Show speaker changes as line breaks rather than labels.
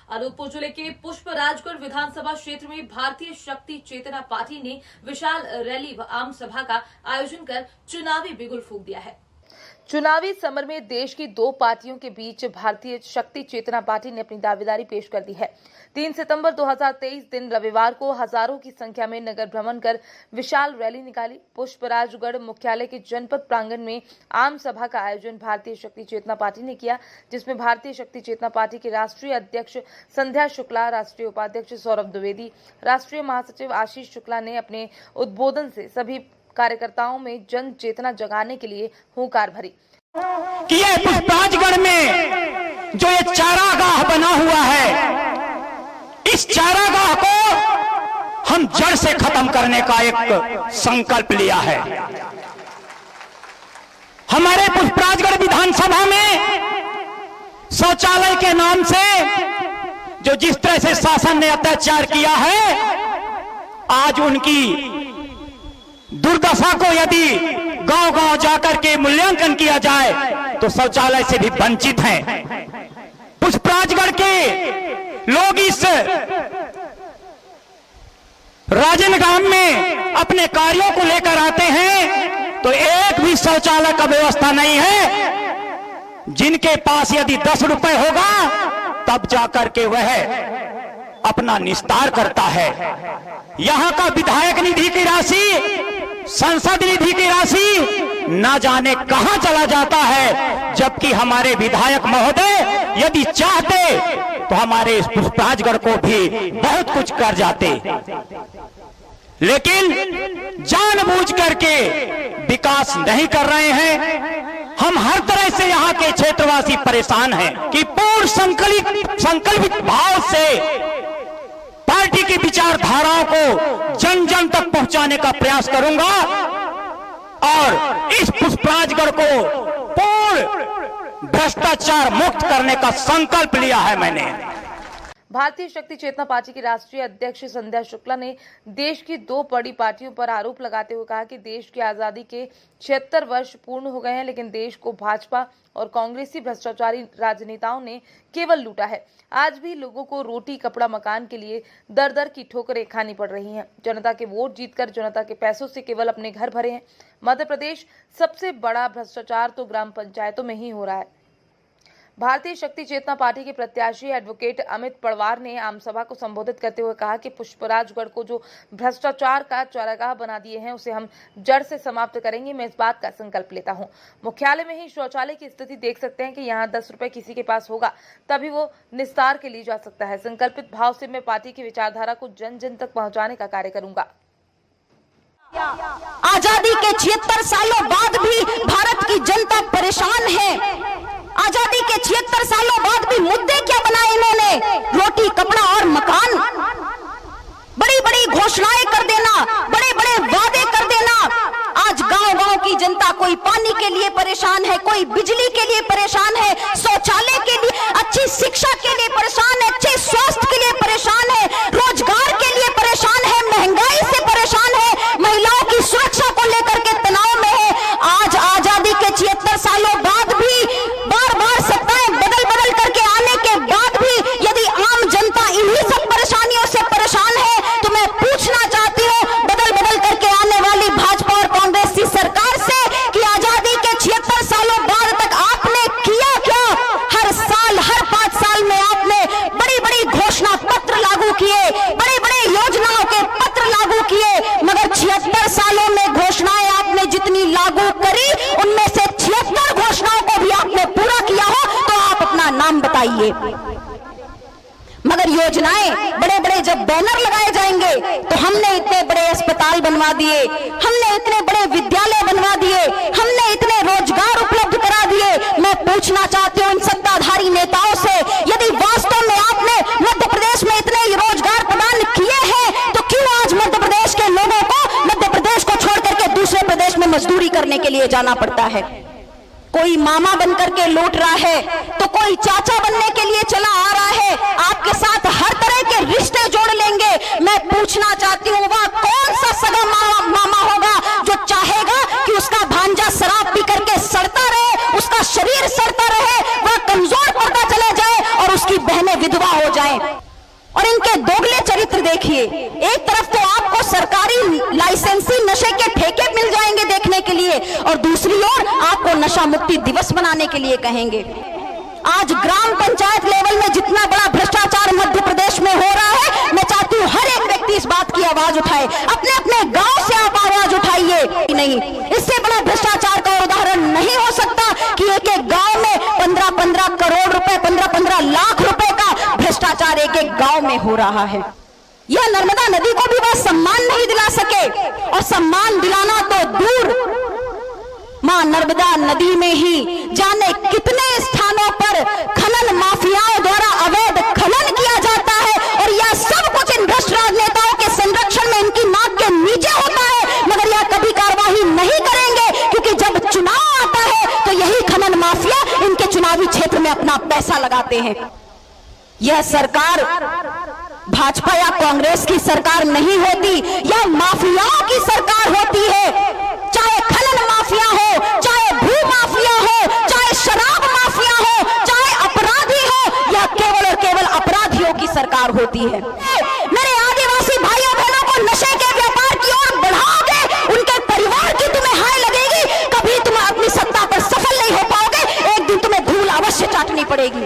अनूपपुर जिले के पुष्पराजगढ़ विधानसभा क्षेत्र में भारतीय शक्ति चेतना पार्टी ने विशाल रैली व आम सभा का आयोजन कर चुनावी बिगुल फूंक दिया है। चुनावी समर में देश की दो पार्टियों के बीच भारतीय शक्ति चेतना पार्टी ने अपनी दावेदारी पेश कर दी है। 3 सितंबर 2023 दिन रविवार को हजारों की संख्या में नगर भ्रमण कर विशाल रैली निकाली। पुष्पराजगढ़ मुख्यालय के जनपद प्रांगण में आम सभा का आयोजन भारतीय शक्ति चेतना पार्टी ने किया, जिसमें भारतीय शक्ति चेतना पार्टी के राष्ट्रीय अध्यक्ष संध्या शुक्ला, राष्ट्रीय उपाध्यक्ष सौरभ द्विवेदी, राष्ट्रीय महासचिव आशीष शुक्ला ने अपने उद्बोधन से सभी कार्यकर्ताओं में जन चेतना जगाने के लिए हुंकार भरी
कि ये पुष्पराजगढ़ में जो ये चारागाह बना हुआ है, इस चारागाह को हम जड़ से खत्म करने का एक संकल्प लिया है। हमारे पुष्पराजगढ़ विधानसभा में शौचालय के नाम से जो जिस तरह से शासन ने अत्याचार किया है, आज उनकी दुर्दशा को यदि गांव-गांव जाकर के मूल्यांकन किया जाए तो शौचालय से भी वंचित हैं। पुष्पराजगढ़ के लोग इस राजनगाम में अपने कार्यों को लेकर आते हैं तो एक भी शौचालय का व्यवस्था नहीं है। जिनके पास यदि 10 रुपए होगा तब जाकर के वह अपना निस्तार करता है। यहां का विधायक निधि की राशि, संसद निधि की राशि न जाने कहां चला जाता है, जबकि हमारे विधायक महोदय यदि चाहते तो हमारे इस पुष्पराजगढ़ को भी बहुत कुछ कर जाते, लेकिन जानबूझ करके विकास नहीं कर रहे हैं। हम हर तरह से यहाँ के क्षेत्रवासी परेशान हैं कि पूर्ण संकल्पित भाव से पार्टी की विचारधाराओं को जन जन तक पहुंचाने का प्रयास करूंगा और इस पुष्पराजगढ़ को पूर्ण भ्रष्टाचार मुक्त करने का संकल्प लिया है मैंने।
भारतीय शक्ति चेतना पार्टी की राष्ट्रीय अध्यक्ष संध्या शुक्ला ने देश की दो बड़ी पार्टियों पर आरोप लगाते हुए कहा कि देश की आजादी के 76 वर्ष पूर्ण हो गए हैं, लेकिन देश को भाजपा और कांग्रेसी भ्रष्टाचारी राजनेताओं ने केवल लूटा है। आज भी लोगों को रोटी, कपड़ा, मकान के लिए दर दर की ठोकरें खानी पड़ रही हैं। जनता के वोट जीतकर जनता के पैसों से केवल अपने घर भरे हैं। मध्य प्रदेश सबसे बड़ा भ्रष्टाचार तो ग्राम पंचायतों में ही हो रहा है। भारतीय शक्ति चेतना पार्टी के प्रत्याशी एडवोकेट अमित पड़वार ने आम सभा को संबोधित करते हुए कहा कि पुष्पराजगढ़ को जो भ्रष्टाचार का चारागाह बना दिए हैं, उसे हम जड़ से समाप्त करेंगे। मैं इस बात का संकल्प लेता हूं। मुख्यालय में ही शौचालय की स्थिति देख सकते हैं कि यहां 10 रुपए किसी के पास होगा तभी वो निस्तार के लिए जा सकता है। संकल्पित भाव से मैं पार्टी की विचारधारा को जन जन तक पहुंचाने का कार्य करूंगा।
आजादी के 76 सालों बाद भी भारत की जनता परेशान है। आजादी के 76 सालों बाद भी मुद्दे क्या बनाए इन्होंने? रोटी, कपड़ा और मकान। बड़ी बड़ी घोषणाएं कर देना, बड़े बड़े वादे कर देना। आज गांव-गांव की जनता कोई पानी के लिए परेशान है, कोई बिजली के लिए परेशान है, शौचालय के लिए, अच्छी शिक्षा के लिए परेशान है, अच्छे स्वास्थ्य के लिए परेशान है, रोजगार के लिए परेशान है, महंगाई से परेशान है, महिलाओं की सुरक्षा को लेकर के तनाव में है। आज आजादी के 76 सालों बाद भी, बार-बार सत्ताएं बदल करके आने के बाद भी यदि आम जनता इन्हीं सब परेशानियों से परेशान है तो मैं पूछना चाहती हूँ बदल करके आने वाली भाजपा और कांग्रेस की सरकार से कि आजादी के 76 सालों बाद तक आपने किया क्या? हर साल, हर 5 साल में आपने बड़ी घोषणा पत्र लागू किए, बड़े योजनाओं के पत्र लागू किए, मगर 76 सालों में घोषणाएं आपने जितनी लागू करी उनमें से 76 घोषणाओं को भी आपने पूरा किया हो तो आप अपना नाम बताइए। मगर योजनाएं बड़े जब बैनर लगाए जाएंगे तो हमने इतने बड़े अस्पताल बनवा दिए, हमने इतने बड़े विद्यालय बनवा दिए, हमने इतने रोजगार उपलब्ध करा दिए। मैं पूछना चाहती हूँ इन सत्ताधारी नेताओं से, यदि वास्तव में आपने मध्य प्रदेश में इतने रोजगार प्रदान किए हैं तो क्यों आज मध्य प्रदेश के लोगों को मध्य प्रदेश को छोड़ करके दूसरे प्रदेश में मजदूरी करने के लिए जाना पड़ता है? कोई मामा बनकर के लौट रहा है तो कोई चाचा बनने के लिए चला आ रहा है, आपके साथ हर तरह के रिश्ते जोड़ लेंगे। मैं पूछना चाहती हूँ वह कौन सा सगा मामा होगा जो चाहेगा कि उसका भांजा शराब पी करके सड़ता रहे, उसका शरीर सड़ता रहे, वह कमजोर पड़ता चला जाए और उसकी बहनें विधवा हो जाएं। और इनके दोगले चरित्र देखिए, एक तरफ तो आपको सरकारी लाइसेंसी नशे के ठेके मिल जाएंगे देखने के लिए, और दूसरी ओर आपको नशा मुक्ति दिवस मनाने के लिए कहेंगे। आज ग्राम पंचायत लेवल में जितना बड़ा भ्रष्टाचार मध्य प्रदेश में हो रहा है, मैं चाहती हूँ हर एक व्यक्ति इस बात की आवाज उठाए। अपने अपने गांव से आप आवाज उठाइए। नहीं, इससे बड़ा भ्रष्टाचार का उदाहरण नहीं हो सकता कि एक एक गांव में 15-15 करोड़ रुपए, 15-15 लाख रुपए का भ्रष्टाचार एक एक गांव में हो रहा है। यह नर्मदा नदी को भी वह सम्मान नहीं दिला सके, और सम्मान दिलाना तो दूर, मां नर्मदा नदी में ही जाने कितने स्थानों पर खनन माफियाओं द्वारा अवैध खनन किया जाता है, और यह सब कुछ इन भ्रष्ट राजनेताओं के संरक्षण में इनकी नाक के नीचे होता है, मगर यह कभी कार्रवाई नहीं करेंगे, क्योंकि जब चुनाव आता है तो यही खनन माफिया इनके चुनावी क्षेत्र में अपना पैसा लगाते हैं। यह सरकार भाजपा या कांग्रेस की सरकार नहीं होती, यह माफियाओं की सरकार होती है। चाहे खनन माफिया हो, चाहे भू माफिया हो, चाहे शराब माफिया हो, चाहे अपराधी हो, यह केवल और केवल अपराधियों की सरकार होती है। मेरे आदिवासी भाइयों बहनों को नशे के व्यापार की ओर बढ़ाओगे, उनके परिवार की तुम्हें हाय लगेगी, कभी तुम अपनी सत्ता पर सफल नहीं हो पाओगे, एक दिन तुम्हें धूल अवश्य चाटनी पड़ेगी।